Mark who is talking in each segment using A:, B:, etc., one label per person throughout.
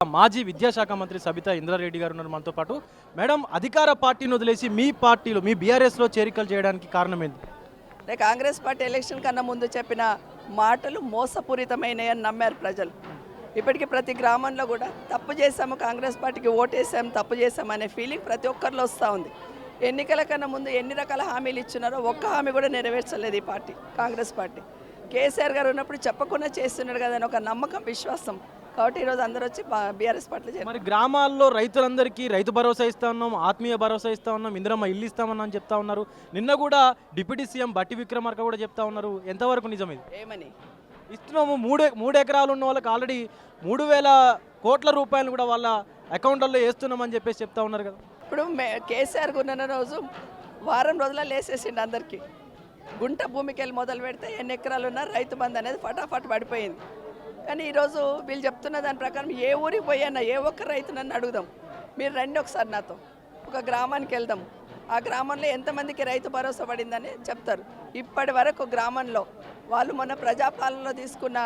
A: మాజీ విద్యాశాఖ మంత్రి సబితా ఇంద్రారెడ్డి గారు ఉన్నారు మనతో పాటు. మేడం, అధికార పార్టీని వదిలేసి మీ పార్టీలో మీ బీఆర్ఎస్లో చేరికలు చేయడానికి కారణం ఏంటి?
B: అంటే కాంగ్రెస్ పార్టీ ఎలక్షన్ కన్నా ముందు చెప్పిన మాటలు మోసపూరితమైనవి నమ్మారు ప్రజలు. ఇప్పటికీ ప్రతి గ్రామంలో కూడా తప్పు చేశాము, కాంగ్రెస్ పార్టీకి ఓటేసాము, తప్పు చేశాము అనే ఫీలింగ్ ప్రతి ఒక్కరిలో వస్తూ ఉంది. ఎన్నికల కన్నా ముందు ఎన్ని రకాల హామీలు ఇచ్చినారో ఒక్క హామీ కూడా నెరవేర్చలేదు ఈ పార్టీ, కాంగ్రెస్ పార్టీ. కేసీఆర్ గారు ఉన్నప్పుడు చెప్పకుండా చేస్తున్నాడు కదా అని ఒక నమ్మకం, విశ్వాసం. కాబట్టి ఈరోజు అందరూ వచ్చి బీఆర్ఎస్ పార్టీలో చేరారు.
A: మరి గ్రామాల్లో రైతులందరికీ రైతు భరోసా ఇస్తా ఉన్నాం, ఆత్మీయ భరోసా ఇస్తా ఉన్నాం, ఇందిరమ్మ ఇల్లు ఇస్తామని చెప్తా ఉన్నారు. నిన్న కూడా డిప్యూటీ సీఎం బట్టి విక్రమార్క కూడా చెప్తా ఉన్నారు. ఎంతవరకు నిజం ఇది?
B: ఏమని
A: ఇస్తున్నాము, మూడు ఎకరాలు ఉన్న వాళ్ళకి ఆల్రెడీ 3,000 కోట్ల రూపాయలు కూడా వాళ్ళ అకౌంట్లలో వేస్తున్నామని చెప్పేసి చెప్తా ఉన్నారు కదా.
B: ఇప్పుడు కేసీఆర్ ఉన్న రోజు వారం రోజుల లేసేసిండు అందరికీ. గుంట భూమికి వెళ్ళి మొదలు పెడితే ఎన్ని ఎకరాలు ఉన్నా రైతు బంధు అనేది ఫటాఫట్ పడిపోయింది. కానీ ఈరోజు వీళ్ళు చెప్తున్న దాని ప్రకారం ఏ ఊరికి పోయినా ఏ ఒక్క రైతు నన్ను అడుగుదాం, మీరు రండి ఒకసారి నాతో, ఒక గ్రామానికి వెళ్దాం, ఆ గ్రామంలో ఎంతమందికి రైతు భరోసా పడిందని చెప్తారు. ఇప్పటి వరకు గ్రామంలో వాళ్ళు మొన్న ప్రజాపాలనలో తీసుకున్న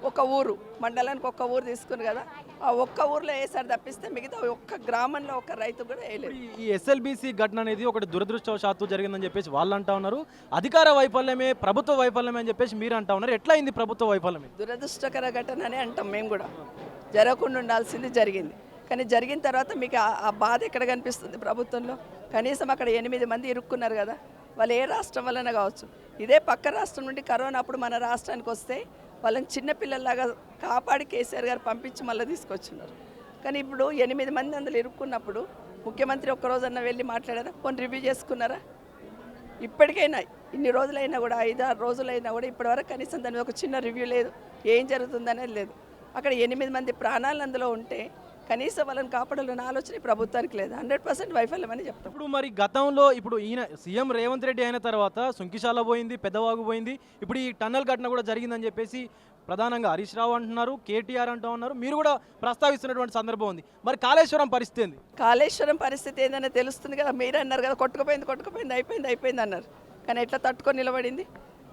B: ఒక ఊరు, మండలానికి ఒక్క ఊరు తీసుకున్నారు కదా, ఆ ఒక్క ఊర్లో వేసారు తప్పిస్తే మిగతా ఒక్క గ్రామంలో ఒక రైతు కూడా వేయలేదు.
A: ఈ ఎస్ఎల్బీసీ ఘటన అనేది ఒకటి దురదృష్టవశాత్తు జరిగిందని చెప్పేసి వాళ్ళు అంటా ఉన్నారు. అధికార వైఫల్యమే, ప్రభుత్వ వైఫల్యమే అని చెప్పేసి మీరు అంటా ఉన్నారు. ఎట్లా అయింది ప్రభుత్వ వైఫల్యమే?
B: దురదృష్టకర ఘటన అని అంటాం మేము కూడా. జరగకుండా ఉండాల్సింది జరిగింది. కానీ జరిగిన తర్వాత మీకు ఆ బాధ ఎక్కడ కనిపిస్తుంది ప్రభుత్వంలో? కనీసం అక్కడ 8 మంది ఇరుక్కున్నారు కదా, వాళ్ళు ఏ రాష్ట్రం వలన కావచ్చు. ఇదే పక్క రాష్ట్రం నుండి కరోనా అప్పుడు మన రాష్ట్రానికి వస్తే వాళ్ళని చిన్నపిల్లల్లాగా కాపాడి కేసీఆర్ గారు పంపించి మళ్ళీ తీసుకొచ్చున్నారు. కానీ ఇప్పుడు 8 మంది అందులో ఇరుక్కున్నప్పుడు ముఖ్యమంత్రి ఒక్కరోజన్నా వెళ్ళి మాట్లాడారా? కొన్ని రివ్యూ చేసుకున్నారా? ఇప్పటికైనా ఇన్ని రోజులైనా కూడా 5-6 రోజులైనా కూడా ఇప్పటివరకు కనీసం దాని ఒక చిన్న రివ్యూ లేదు. ఏం జరుగుతుందనేది లేదు. అక్కడ 8 మంది ప్రాణాలు అందులో ఉంటే కనీసం వాళ్ళని కాపాడాలన్న ఆలోచన ప్రభుత్వానికి లేదు. 100% వైఫల్యం అని చెప్తాం.
A: ఇప్పుడు మరి గతంలో ఇప్పుడు ఈయన సీఎం రేవంత్ రెడ్డి అయిన తర్వాత సుంకిశాల పోయింది, పెద్దవాగు పోయింది, ఇప్పుడు ఈ టన్నల్ ఘటన కూడా జరిగిందని చెప్పేసి ప్రధానంగా హరీష్ రావు అంటున్నారు, కేటీఆర్ అంటూ ఉన్నారు, మీరు కూడా ప్రస్తావిస్తున్నటువంటి సందర్భం ఉంది. మరి కాళేశ్వరం పరిస్థితి ఏంది?
B: కాళేశ్వరం పరిస్థితి ఏందనే తెలుస్తుంది కదా. మీరు అన్నారు కదా కొట్టుకుపోయింది అయిపోయింది అన్నారు. కానీ ఎట్లా తట్టుకొని నిలబడింది?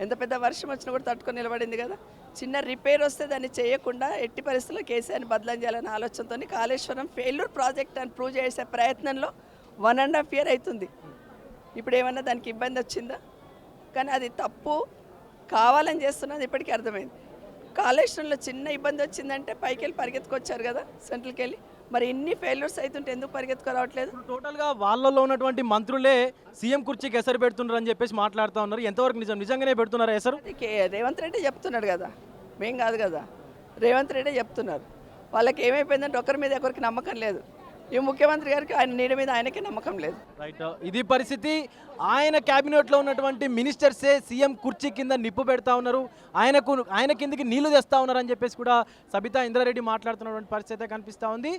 B: ఎంత పెద్ద వర్షం వచ్చినా కూడా తట్టుకొని నిలబడింది కదా. చిన్న రిపేర్ వస్తే దాన్ని చేయకుండా ఎట్టి పరిస్థితుల్లో కేసీఆర్ని బదలం చేయాలనే ఆలోచనతో కాళేశ్వరం ఫెయిల్యూర్ ప్రాజెక్ట్ అని ప్రూవ్ చేసే ప్రయత్నంలో 1.5 year అవుతుంది. ఇప్పుడు ఏమన్నా దానికి ఇబ్బంది వచ్చిందా? కానీ అది తప్పు కావాలని చేస్తున్నది ఇప్పటికీ అర్థమైంది. కాళేశ్వరంలో చిన్న ఇబ్బంది వచ్చిందంటే పైకి వెళ్ళి పరిగెత్తుకొచ్చారు కదా సెంట్రల్కి వెళ్ళి. మరి ఇన్ని ఫెయిల్యూర్స్ అవుతుంటే ఎందుకు పరిగెత్తుకు రావట్లేదు?
A: టోటల్గా వాళ్ళలో ఉన్నటువంటి మంత్రులే సీఎం కుర్చీకి ఎసరు పెడుతున్నారు అని చెప్పేసి మాట్లాడుతూ ఉన్నారు. ఎంతవరకు నిజంగానే పెడుతున్నారు ఎసరు?
B: రేవంత్ రెడ్డి చెప్తున్నాడు కదా, మేం కాదు కదా, రేవంత్ రెడ్డి చెప్తున్నారు. వాళ్ళకి ఏమైపోయిందంటే ఒకరి మీద ఒకరికి నమ్మకం లేదు. ఈ ముఖ్యమంత్రి గారికి ఆయన నీడ మీద ఆయనకే నమ్మకం లేదు.
A: రైట్, ఇది పరిస్థితి. ఆయన క్యాబినెట్లో ఉన్నటువంటి మినిస్టర్సే సీఎం కుర్చీ కింద నిప్పు పెడతా ఉన్నారు, ఆయన కిందకి నీళ్లు తెస్తా ఉన్నారు అని చెప్పేసి కూడా సబితా ఇంద్రారెడ్డి మాట్లాడుతున్నటువంటి పరిస్థితి కనిపిస్తూ ఉంది.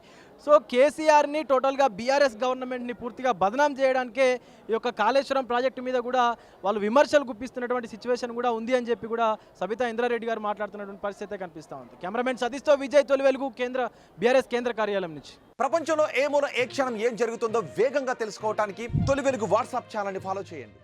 A: సో కేసీఆర్ని టోటల్గా బీఆర్ఎస్ గవర్నమెంట్ని పూర్తిగా బదనాం చేయడానికే ఈ యొక్క కాళేశ్వరం ప్రాజెక్టు మీద కూడా వాళ్ళు విమర్శలు గుప్పిస్తున్నటువంటి సిచ్యువేషన్ కూడా ఉంది అని చెప్పి కూడా సబితా ఇంద్రారెడ్డి గారు మాట్లాడుతున్నటువంటి పరిస్థితి కనిపిస్తూ ఉంది. కెమెరామెన్ సతీష్తో విజయ్, తొలి వెలుగు, బీఆర్ఎస్ కేంద్ర కార్యాలయం నుంచి.
C: ప్రపంచంలో ఏ మూల ఏ క్షణం ఏం జరుగుతుందో వేగంగా తెలుసుకోవడానికి తొలి వెలుగు వాట్సాప్ ఛానల్ని ఫాలో చేయండి.